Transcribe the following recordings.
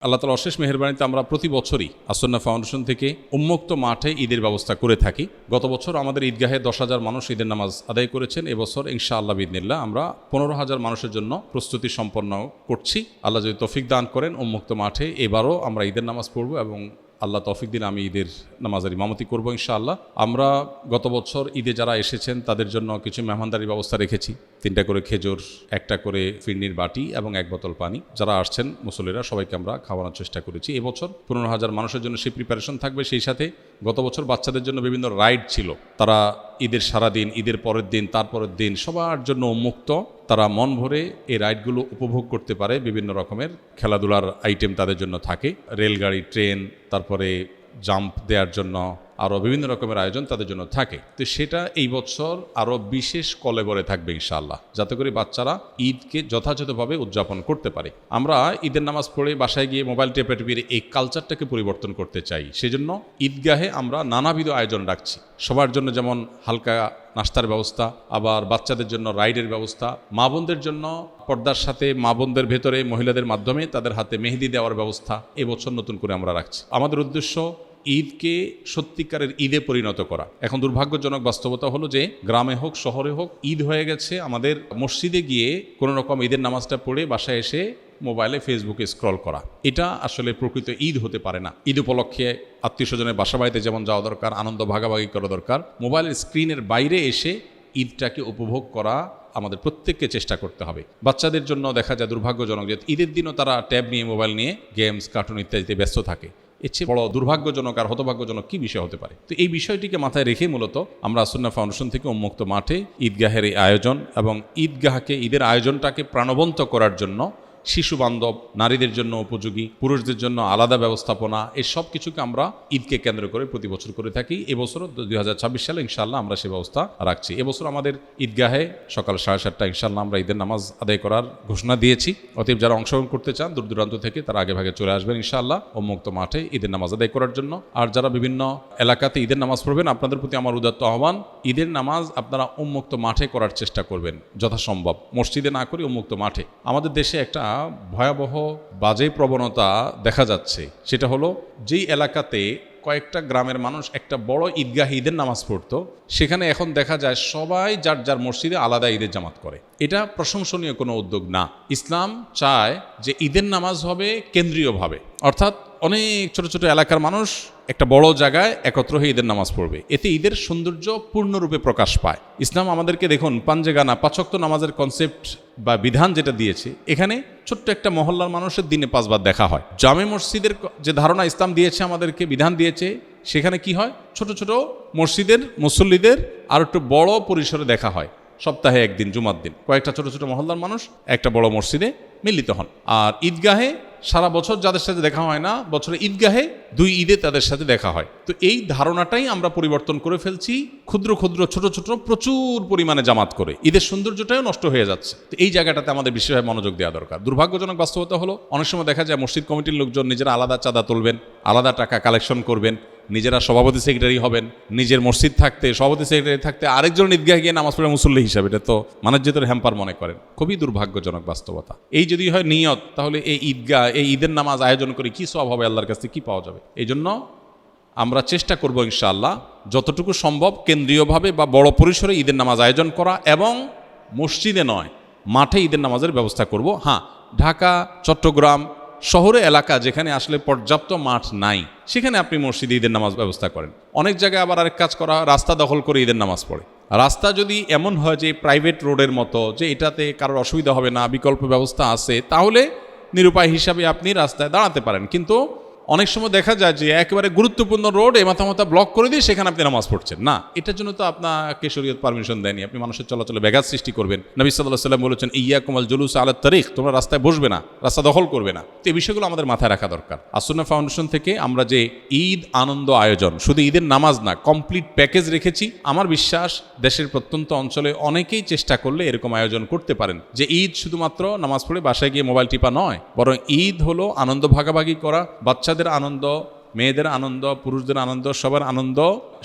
আল্লাহ তাআলার অশেষ মেহেরবানিতে আমরা প্রতি বছরই আসন্না ফাউন্ডেশন থেকে উন্মুক্ত মাঠে ঈদের ব্যবস্থা করে থাকি। গত বছর আমাদের ঈদগাহে 10,000 মানুষ ঈদের নামাজ আদায় করেছেন। এবছর ইনশাআল্লাহ বিইذনিল্লাহ আমরা 15,000 মানুষের জন্য প্রস্তুতি সম্পন্ন করছি। আল্লাহ যদি তৌফিক দান করেন উন্মুক্ত মাঠে এবারও আমরা ঈদের নামাজ পড়ব এবং আল্লাহ তৌফিক দিন আমি ঈদের নামাজের ইমামতি করব ইনশাআল্লাহ। আমরা গত বছর ঈদে যারা এসেছেন তাদের জন্য কিছু মেহমানদারির ব্যবস্থা রেখেছি। 3টা করে খেজুর, 1টা করে ফিরনির বাটি এবং 1 বোতল পানি। যারা আসছেন মুসল্লিরা সবাইকে আমরা খাওয়ানোর চেষ্টা করেছি। এবছর 15,000 মানুষের জন্য সেই প্রিপারেশন থাকবে। সেই সাথে গত বছর বাচ্চাদের জন্য বিভিন্ন রাইড ছিল। তারা ঈদের সারাদিন, ঈদের পরের দিন, তারপরের দিন সবার জন্য উন্মুক্ত। তারা মন ভরে এই রাইডগুলো উপভোগ করতে পারে। বিভিন্ন রকমের খেলাধুলার আইটেম তাদের জন্য থাকে, রেলগাড়ি, ট্রেন, তারপরে জাম্প দেওয়ার জন্য আরও বিভিন্ন রকমের আয়োজন তাদের জন্য থাকে। তো সেটা এই বছর আরও বিশেষ কলেবরে থাকবে ইনশাআল্লাহ, যাতে করে বাচ্চারা ঈদকে যথাযথভাবে উদযাপন করতে পারে। আমরা ঈদের নামাজ পড়ে বাসায় গিয়ে মোবাইল টেপাটেপির এই কালচারটাকে পরিবর্তন করতে চাই। সেজন্য ঈদগাহে আমরা নানাবিধ আয়োজন রাখছি। সবার জন্য যেমন হালকা নাস্তার ব্যবস্থা, আবার বাচ্চাদের জন্য রাইডের ব্যবস্থা, মা বোনদের জন্য পর্দার সাথে মা বোনদের ভেতরে মহিলাদের মাধ্যমে তাদের হাতে মেহেদি দেওয়ার ব্যবস্থা এবছর নতুন করে আমরা রাখছি। আমাদের উদ্দেশ্য ঈদকে সত্যিকারের ঈদে পরিণত করা। এখন দুর্ভাগ্যজনক বাস্তবতা হলো যে গ্রামে হোক শহরে হোক ঈদ হয়ে গেছে আমাদের মসজিদে গিয়ে কোনো রকম ঈদের নামাজটা পড়ে বাসায় এসে মোবাইলে ফেসবুকে স্ক্রল করা। এটা আসলে প্রকৃত ঈদ হতে পারে না। ঈদ উপলক্ষে আত্মীয় স্বজনের বাসা বাড়িতে যেমন যাওয়া দরকার, আনন্দ ভাগাভাগি করা দরকার, মোবাইলের স্ক্রিনের বাইরে এসে ঈদটাকে উপভোগ করা আমাদের প্রত্যেককে চেষ্টা করতে হবে। বাচ্চাদের জন্য দেখা যায় দুর্ভাগ্যজনক যে ঈদের দিনও তারা ট্যাব নিয়ে, মোবাইল নিয়ে গেমস, কার্টুন ইত্যাদিতে ব্যস্ত থাকে। এর চেয়ে বড় দুর্ভাগ্যজনক আর হতভাগ্যজনক কী বিষয় হতে পারে? তো এই বিষয়টিকে মাথায় রেখে মূলত আমরা আসন্না ফাউন্ডেশন থেকে উন্মুক্ত মাঠে ঈদগাহের এই আয়োজন এবং ঈদগাহকে, ঈদের আয়োজনটাকে প্রাণবন্ত করার জন্য শিশু বান্ধব, নারীদের জন্য উপযোগী, পুরুষদের জন্য আলাদা ব্যবস্থাপনা, এই সব কিছুকে আমরা ঈদকে কেন্দ্র করে প্রতি বছর করে থাকি। এবছরও 2026 সালে ইনশাআল্লাহ আমরা সে ব্যবস্থা রাখছি। এবছর আমাদের ঈদগাহে সকাল 7:30 ইনশাআল্লাহ আমরা ঈদের নামাজ আদায় করার ঘোষণা দিয়েছি। অতএব যারা অংশগ্রহণ করতে চান দূর দূরান্ত থেকে তারা আগে ভাগে চলে আসবেন ইনশাআল্লাহ উন্মুক্ত মাঠে ঈদের নামাজ আদায় করার জন্য। আর যারা বিভিন্ন এলাকাতে ঈদের নামাজ পড়বেন, আপনাদের প্রতি আমার উদাত্ত আহ্বান, ঈদের নামাজ আপনারা উন্মুক্ত মাঠে করার চেষ্টা করবেন যথাসম্ভব, মসজিদে না করে উন্মুক্ত মাঠে। আমাদের দেশে একটা ভয়াবহ বাজে প্রবণতা দেখা যাচ্ছে। সেটা হলো যেই এলাকাতে কয়েকটা গ্রামের মানুষ একটা বড় ঈদগাহে ঈদের নামাজ পড়তো, সেখানে এখন দেখা যায় সবাই যার যার মসজিদে আলাদা ঈদের জামাত করে। এটা প্রশংসনীয় কোনো উদ্যোগ না। ইসলাম চায় যে ঈদের নামাজ হবে কেন্দ্রীয়ভাবে, অর্থাৎ অনেক ছোট ছোট এলাকার মানুষ একটা বড় জায়গায় একত্র হয়ে ঈদের নামাজ পড়বে। এতে ঈদের সৌন্দর্য পূর্ণরূপে প্রকাশ পায়। ইসলাম আমাদেরকে দেখুন পাঞ্জেগানা 5 ওয়াক্ত নামাজের কনসেপ্ট বা বিধান যেটা দিয়েছে, এখানে ছোট্ট একটা মহল্লার মানুষের দিনে 5 বার দেখা হয়। জামে মসজিদের যে ধারণা ইসলাম দিয়েছে, আমাদেরকে বিধান দিয়েছে, সেখানে কি হয়, ছোট ছোট মসজিদের মুসল্লিদের আর একটু বড় পরিসরে দেখা হয়। সপ্তাহে একদিন জুমার দিন কয়েকটা ছোট ছোট মহল্লার মানুষ একটা বড় মসজিদে মিলিত হন। আর ঈদগাহে সারা বছর যাদের সাথে দেখা হয় না, বছরে ঈদগাহে 2 ঈদে তাদের সাথে দেখা হয়। তো এই ধারণাটাই আমরা পরিবর্তন করে ফেলছি। ক্ষুদ্র ক্ষুদ্র ছোট ছোট প্রচুর পরিমাণে জামাত করে ঈদের সৌন্দর্যটাও নষ্ট হয়ে যাচ্ছে। তো এই জায়গাটাতে আমাদের বিশেষভাবে মনোযোগ দেওয়া দরকার। দুর্ভাগ্যজনক বাস্তবতা হলো অনেক সময় দেখা যায় মসজিদ কমিটির লোকজন নিজেরা আলাদা চাঁদা তুলবেন, আলাদা টাকা কালেকশন করবেন, নিজেরা সভাপতি সেক্রেটারি হবেন, নিজের মসজিদ থাকতে সভাপতি সেক্রেটারি থাকতে আরেকজন ঈদগাহে গিয়ে নামাজ পড়ে মুসল্লি হিসাবে, এটা তো মানজ্যতের হ্যাম্পার মনে করেন। খুবই দুর্ভাগ্যজনক বাস্তবতা। এই যদি হয় নিয়ত, তাহলে এই ঈদগাহ, এই ঈদের নামাজ আয়োজন করে কি সওয়াব হবে, আল্লাহর কাছে কি পাওয়া যাবে? এই জন্য আমরা চেষ্টা করব ইনশাআল্লাহ যতটুকু সম্ভব কেন্দ্রীয়ভাবে বা বড় পরিসরে ঈদের নামাজ আয়োজন করা, এবং মসজিদে নয় মাঠে ঈদের নামাজের ব্যবস্থা করব। হ্যাঁ, ঢাকা, চট্টগ্রাম শহরে এলাকা যেখানে আসলে পর্যাপ্ত মাঠ নাই, সেখানে আপনি মসজিদে ঈদের নামাজ ব্যবস্থা করেন। অনেক জায়গায় আবার আরেক কাজ করা, রাস্তা দখল করে ঈদের নামাজ পড়ে। রাস্তা যদি এমন হয় যে প্রাইভেট রোডের মতো, যে এটাতে কারোর অসুবিধা হবে না, বিকল্প ব্যবস্থা আছে, তাহলে নিরুপায় হিসাবে আপনি রাস্তায় দাঁড়াতে পারেন। কিন্তু অনেক সময় দেখা যায় যে একেবারে গুরুত্বপূর্ণ রোড মাথা ব্লক করে দিয়ে সেখানে আপনি নামাজ পড়ছেন না। এটার জন্য তো আপনাকে শরীয়ত পারমিশন দেয়নি। আপনি মানুষের চলাচলে ব্যাঘাত সৃষ্টি করবেন। নবী সাল্লাল্লাহু আলাইহি ওয়াসাল্লাম বলেছেন, ইয়াকুমুল জুলুস আলা তারিক, তোমরা রাস্তায় বসবে না, রাস্তা দখল করবে না। তো এই বিষয়গুলো আমাদের মাথায় রাখা দরকার। আসন্না ফাউন্ডেশন থেকে আমরা যে ঈদ আনন্দ আয়োজন, শুধু ঈদের নামাজ না, কমপ্লিট প্যাকেজ রেখেছি। আমার বিশ্বাস দেশের প্রত্যন্ত অঞ্চলে অনেকেই চেষ্টা করলে এরকম আয়োজন করতে পারেন, যে ঈদ শুধুমাত্র নামাজ পড়ে বাসায় গিয়ে মোবাইল টিপা নয়, বরং ঈদ হলো আনন্দ ভাগাভাগি করা, বাচ্চাদের আনন্দ মেয়েদের আনন্দ, পুরুষদের আনন্দ, সবার আনন্দ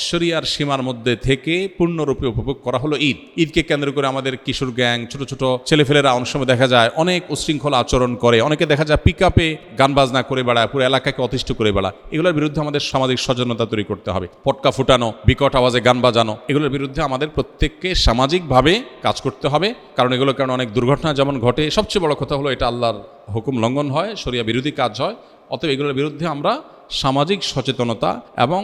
শরিয়ার সীমার মধ্যে থেকে পূর্ণরূপে উপভোগ করা হলো ঈদ। ঈদকে কেন্দ্র করে আমাদের কিশোর গ্যাং, ছোট ছোট ছেলেফেলেরা অনেক সময় দেখা যায় অনেক উশৃঙ্খল আচরণ করে, অনেকে দেখা যায় পিক আপে গান বাজনা করে বেড়ায়, পুরো এলাকাকে অতিষ্ঠ করে বেড়ায়। এগুলোর বিরুদ্ধে আমাদের সামাজিক সচেতনতা তৈরি করতে হবে। পটকা ফুটানো, বিকট আওয়াজে গান বাজানো, এগুলোর বিরুদ্ধে আমাদের প্রত্যেককে সামাজিকভাবে কাজ করতে হবে। কারণ এগুলোর কারণে অনেক দুর্ঘটনা যেমন ঘটে, সবচেয়ে বড় কথা হলো এটা আল্লাহর হুকুম লঙ্ঘন হয়, শরিয়া বিরোধী কাজ হয়। অতএব এগুলোর বিরুদ্ধে আমরা সামাজিক সচেতনতা এবং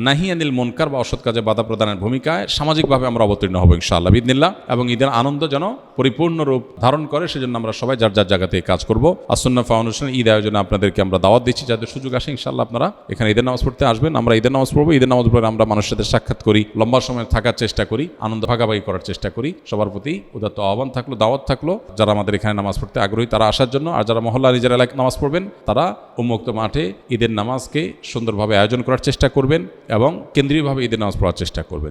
নাহি আনিল মুনকার বা অসৎ কাজে বাধা প্রদানের ভূমিকায় সামাজিকভাবে আমরা অবতীর্ণ হব ইনশাআল্লাহ বিইذনিল্লাহ। এবং ঈদের আনন্দ যেন পরিপূর্ণ রূপ ধারণ করে, সেজন্য আমরা সবাই যার যার জায়গাতে কাজ করব। আসুন্নাহ ফাউন্ডেশনের ঈদ আয়োজনে আপনাদেরকে আমরা দাওয়াত দিচ্ছি, যাদের সুযোগ আসে ইনশাআল্লাহ আপনারা এখানে ঈদের নামাজ পড়তে আসবেন। আমরা ঈদের নামাজ পড়বো, ঈদের নামাজ পড়ে আমরা মানুষের সাথে সাক্ষাৎ করি, লম্বা সময় থাকার চেষ্টা করি, আনন্দ ভাগাভাগি করার চেষ্টা করি। সবার প্রতি উদাত্ত আহ্বান থাকলো, দাওয়াত থাকলো, যারা আমাদের এখানে নামাজ পড়তে আগ্রহী তারা আসার জন্য। আর যারা মহল্লা নিজের এলাকায় নামাজ পড়বেন তারা উন্মুক্ত মাঠে ঈদের নামাজকে সুন্দরভাবে আয়োজন করার চেষ্টা করবেন এবং কেন্দ্রীয়ভাবে ঈদের নামাজ পড়ার চেষ্টা করবেন।